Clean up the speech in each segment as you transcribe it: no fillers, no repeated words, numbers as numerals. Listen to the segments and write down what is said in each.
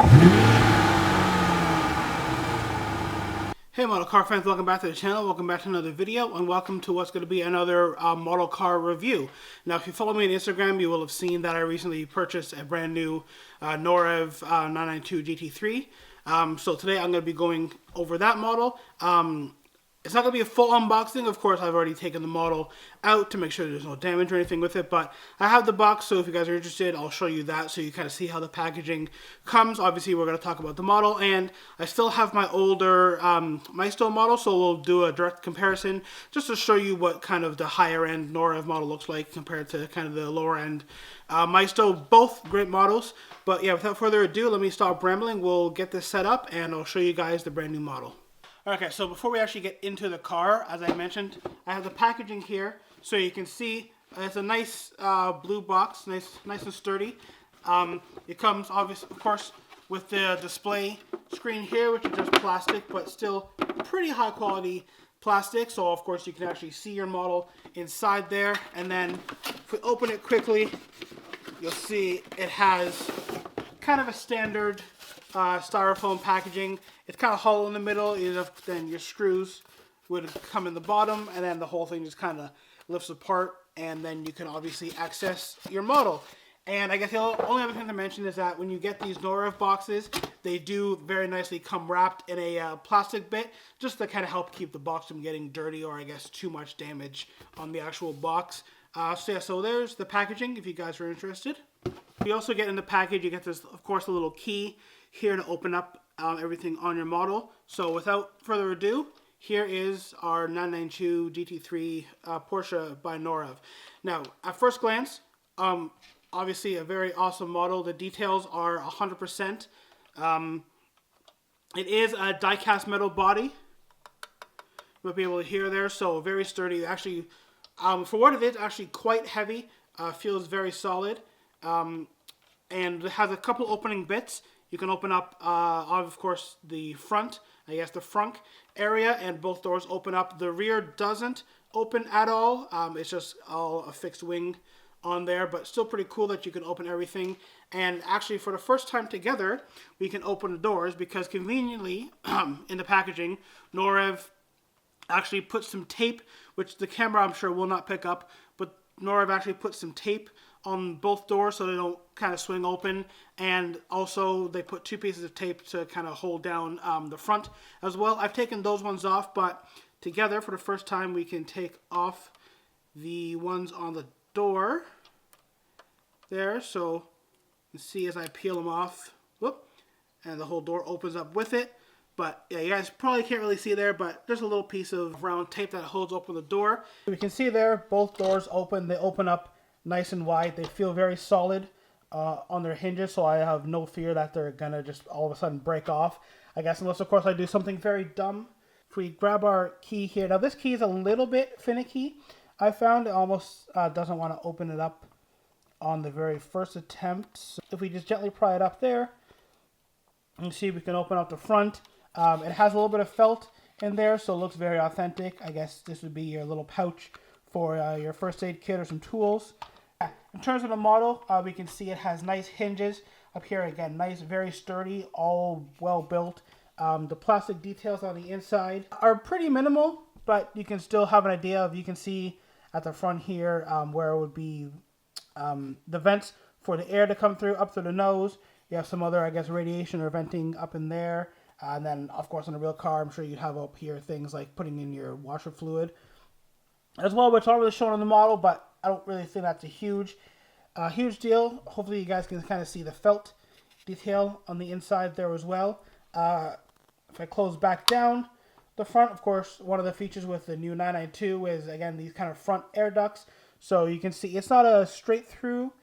Hey model car fans, welcome back to the channel, welcome back to another video, and welcome to what's going to be another model car review. Now if you follow me on Instagram, you will have seen that I recently purchased a brand new Norev 992 GT3. So today I'm going to be going over that model. It's not going to be a full unboxing. Of course, I've already taken the model out to make sure there's no damage or anything with it. But I have the box, so if you guys are interested, I'll show you that so you kind of see how the packaging comes. Obviously, we're going to talk about the model. And I still have my older Maestro model, so we'll do a direct comparison just to show you what kind of the higher-end Norev model looks like compared to kind of the lower-end Maestro. Both great models. But yeah, without further ado, let me stop rambling. We'll get this set up, and I'll show you guys the brand new model. Okay, so before we actually get into the car, as I mentioned, I have the packaging here, so you can see it's a nice blue box, nice and sturdy. It comes, obviously, of course, with the display screen here, which is just plastic, but still pretty high quality plastic. So, of course, you can actually see your model inside there. And then, if we open it quickly, you'll see it has kind of a standard styrofoam packaging. It's kind of hollow in the middle, then your screws would come in the bottom, and then the whole thing just kind of lifts apart, and then you can obviously access your model. And I guess the only other thing to mention is that when you get these Norev boxes, they do very nicely come wrapped in a plastic bit, just to kind of help keep the box from getting dirty or I guess too much damage on the actual box. So there's the packaging if you guys are interested. You also get in the package, you get this, of course, a little key here to open up everything on your model. So without further ado, here is our 992 GT3 Porsche by Norev. Now, at first glance, obviously a very awesome model. The details are 100%. It is a die-cast metal body. You'll be able to hear there, so very sturdy. Actually, for what it is, actually quite heavy. Feels very solid. And it has a couple opening bits. You can open up, of course, the front, I guess the front area, and both doors open up. The rear doesn't open at all. It's just all a fixed wing on there, but still pretty cool that you can open everything. And actually, for the first time together, we can open the doors because conveniently, in the packaging, Norev actually put some tape, which the camera I'm sure will not pick up, but Norev actually put some tape on both doors so they don't kind of swing open, and also they put two pieces of tape to kind of hold down the front as well. I've taken those ones off, but together for the first time we can take off the ones on the door there, so you can see as I peel them off, whoop, and the whole door opens up with it. But yeah, you guys probably can't really see there, but there's a little piece of round tape that holds open the door. We can see there both doors open. They open up nice and wide. They feel very solid on their hinges, so I have no fear that they're gonna just all of a sudden break off, I guess, unless of course I do something very dumb. If we grab our key here, now this key is a little bit finicky. I found it almost doesn't want to open it up on the very first attempt. So if we just gently pry it up there, you can see we can open up the front. It has a little bit of felt in there, so it looks very authentic. I guess this would be your little pouch for your first aid kit or some tools. In terms of the model, we can see it has nice hinges up here. Again, nice, very sturdy, all well built. The plastic details on the inside are pretty minimal, but you can still have an idea of, you can see at the front here where it would be the vents for the air to come through up through the nose. You have some other, I guess, radiation or venting up in there. And then, of course, on a real car, I'm sure you'd have up here things like putting in your washer fluid as well, which aren't really shown on the model, but I don't really think that's a huge deal. Hopefully you guys can kind of see the felt detail on the inside there as well. If I close back down the front, of course, one of the features with the new 992 is, again, these kind of front air ducts. So you can see it's not a straight through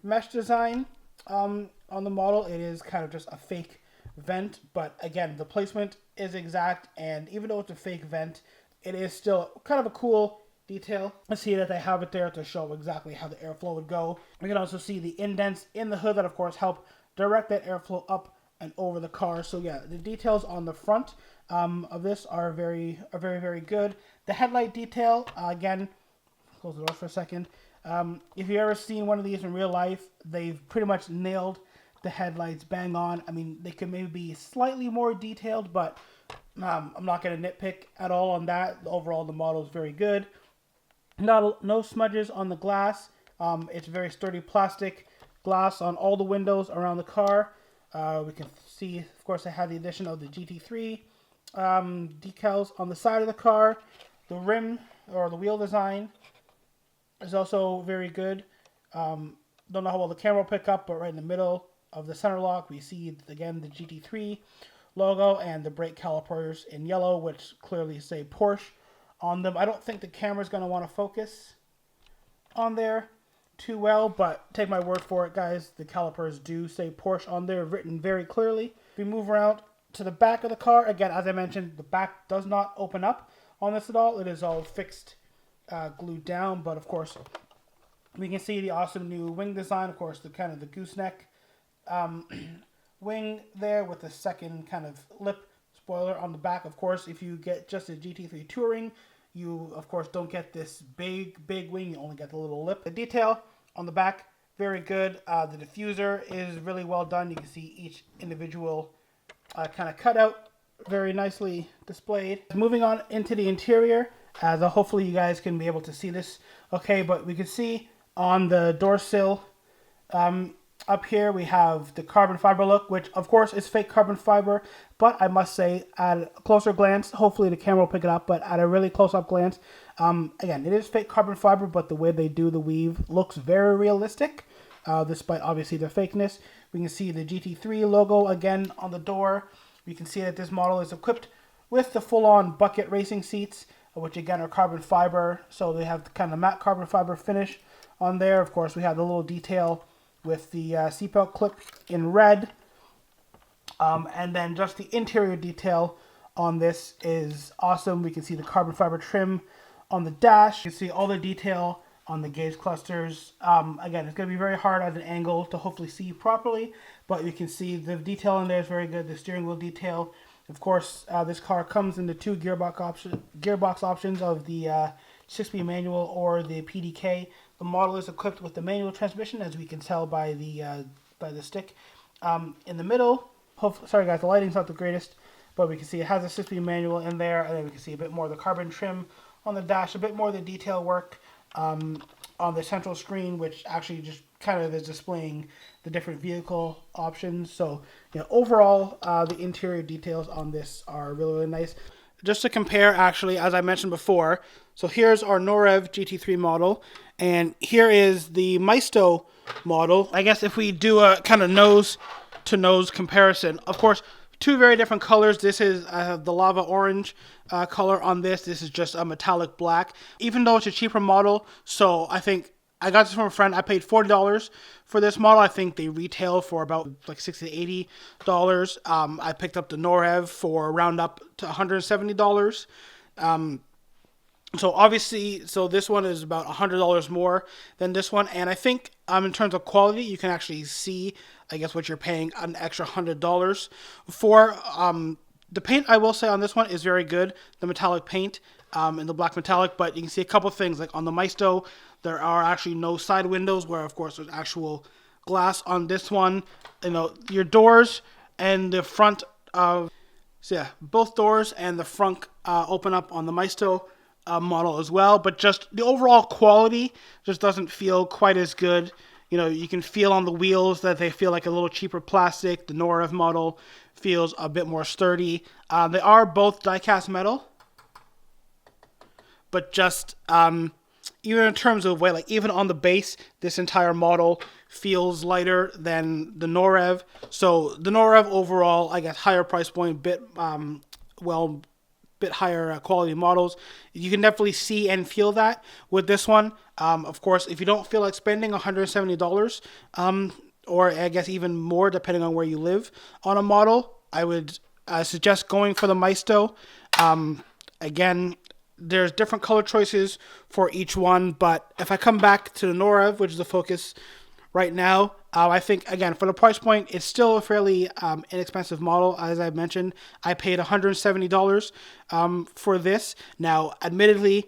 mesh design on the model. It is kind of just a fake vent, but again, the placement is exact, and even though it's a fake vent, it is still kind of a cool detail. I see that they have it there to show exactly how the airflow would go. We can also see the indents in the hood that, of course, help direct that airflow up and over the car. So yeah, the details on the front of this are very good. The headlight detail, again, close the door for a second. If you've ever seen one of these in real life, they've pretty much nailed the headlights bang on. I mean, they could maybe be slightly more detailed, but I'm not going to nitpick at all on that. Overall, the model is very good. No smudges on the glass. It's very sturdy plastic glass on all the windows around the car. We can see, of course, I have the addition of the GT3 decals on the side of the car. The rim or the wheel design is also very good. Don't know how well the camera will pick up, but right in the middle of the center lock, we see again the GT3 logo and the brake calipers in yellow, which clearly say Porsche on them. I don't think the camera's going to want to focus on there too well, but take my word for it, guys. The calipers do say Porsche on there, written very clearly. If we move around to the back of the car, again, as I mentioned, the back does not open up on this at all. It is all fixed, glued down, but of course, we can see the awesome new wing design. Of course, the kind of the gooseneck wing there with the second kind of lip spoiler on the back. Of course, if you get just a GT3 Touring, you of course don't get this big wing. You only get the little lip. The detail on the back, very good. The diffuser is really well done. You can see each individual kind of cutout, very nicely displayed. Moving on into the interior, as hopefully you guys can be able to see this okay, but we can see on the door sill up here we have the carbon fiber look, which of course is fake carbon fiber, but I must say at a closer glance, hopefully the camera will pick it up, but at a really close-up glance, again, it is fake carbon fiber, but the way they do the weave looks very realistic, despite obviously the fakeness. We can see the GT3 logo again on the door. We can see that this model is equipped with the full-on bucket racing seats, which again are carbon fiber, so they have the kind of matte carbon fiber finish on there. Of course, we have the little detail with the seatbelt clip in red, and then just the interior detail on this is awesome. We can see the carbon fiber trim on the dash. You can see all the detail on the gauge clusters. Again, it's going to be very hard at an angle to hopefully see properly, but you can see the detail in there is very good. The steering wheel detail. Of course, this car comes in the two gearbox options of the 6-speed manual or the PDK. The model is equipped with the manual transmission, as we can tell by the stick. In the middle, sorry guys, the lighting's not the greatest, but we can see it has a 6-speed manual in there, and then we can see a bit more of the carbon trim on the dash, a bit more of the detail work on the central screen, which actually just kind of is displaying the different vehicle options. So, you know, overall, the interior details on this are really, really nice. Just to compare, actually, as I mentioned before, so here's our Norev GT3 model, and here is the Maisto model. I guess if we do a kind of nose-to-nose comparison, of course, two very different colors. This is the lava orange color on this. This is just a metallic black. Even though it's a cheaper model, so I think I got this from a friend. I paid $40 for this model. I think they retail for about like $60 to $80. I picked up the Norev for round up to $170. So obviously, this one is about $100 more than this one. And I think in terms of quality, you can actually see, I guess, what you're paying an extra $100 for. The paint, I will say, on this one is very good. The metallic paint and the black metallic. But you can see a couple things. Like on the Maisto, there are actually no side windows, where, of course, there's actual glass on this one. You know, your doors and the front of... So yeah, both doors and the front open up on the Maisto model as well, but just the overall quality just doesn't feel quite as good. You know, you can feel on the wheels that they feel like a little cheaper plastic. The Norev model feels a bit more sturdy. They are both die-cast metal, but just even in terms of weight, like even on the base, this entire model feels lighter than the Norev. So the Norev overall, I guess, higher price point, bit higher quality models. You can definitely see and feel that with this one. Of course, if you don't feel like spending $170, or I guess even more depending on where you live on a model, I would suggest going for the Maisto. Again, there's different color choices for each one, but if I come back to the Norev, which is the focus right now, I think, again, for the price point, it's still a fairly inexpensive model. As I mentioned, I paid $170 for this. Now, admittedly,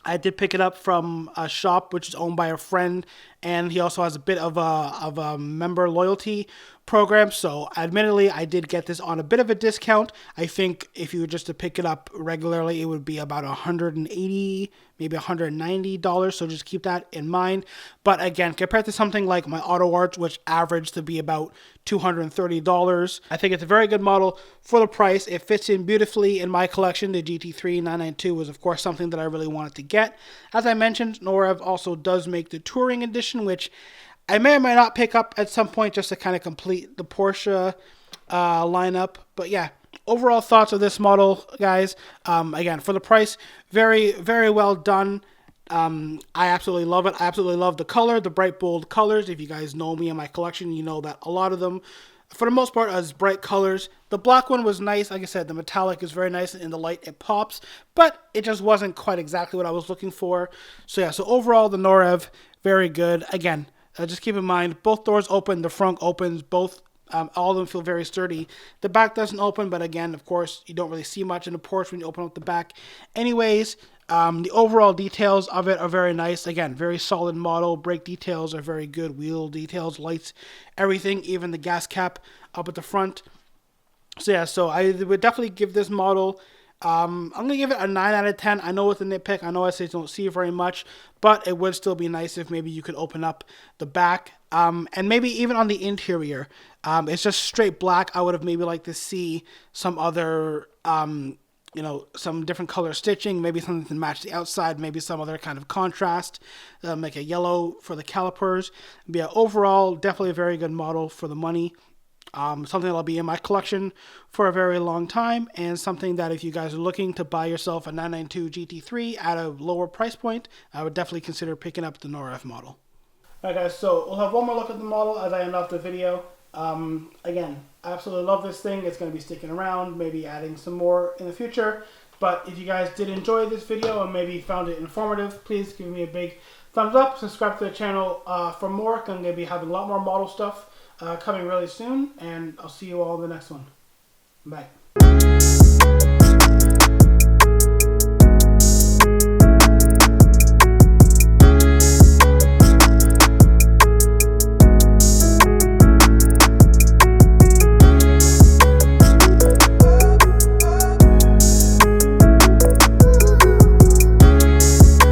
I did pick it up from a shop which is owned by a friend, and he also has a bit of a member loyalty program. So admittedly, I did get this on a bit of a discount. I think if you were just to pick it up regularly, it would be about $180, maybe $190. So just keep that in mind. But again, compared to something like my Auto Arts, which averaged to be about $230, I think it's a very good model for the price. It fits in beautifully in my collection. The GT3 992 was, of course, something that I really wanted to get. As I mentioned, Norev also does make the Touring Edition, which I may or may not pick up at some point just to kind of complete the Porsche lineup. But yeah, overall thoughts of this model, guys. Again, for the price, very, very well done. I absolutely love it. I absolutely love the color, the bright, bold colors. If you guys know me and my collection, you know that a lot of them, for the most part, are bright colors. The black one was nice. Like I said, the metallic is very nice. In the light, it pops. But it just wasn't quite exactly what I was looking for. So yeah, so overall, the Norev, very good. Again, just keep in mind, both doors open, the front opens, both, all of them feel very sturdy. The back doesn't open, but again, of course, you don't really see much in the Porsche when you open up the back. Anyways, the overall details of it are very nice. Again, very solid model. Brake details are very good. Wheel details, lights, everything, even the gas cap up at the front. So yeah, so I would definitely give this model, I'm going to give it a 9 out of 10. I know it's a nitpick. I know I say don't see very much, but it would still be nice if maybe you could open up the back. And maybe even on the interior. It's just straight black. I would have maybe liked to see some other, some different color stitching, maybe something to match the outside, maybe some other kind of contrast, make a yellow for the calipers. But yeah, overall, definitely a very good model for the money. Something that'll be in my collection for a very long time, and something that if you guys are looking to buy yourself a 992 GT3 at a lower price point, I would definitely consider picking up the Norev model. Alright guys, so we'll have one more look at the model as I end off the video. Again, I absolutely love this thing. It's going to be sticking around, maybe adding some more in the future. But if you guys did enjoy this video and maybe found it informative, please give me a big thumbs up. Subscribe to the channel for more. I'm going to be having a lot more model stuff coming really soon, and I'll see you all in the next one. Bye.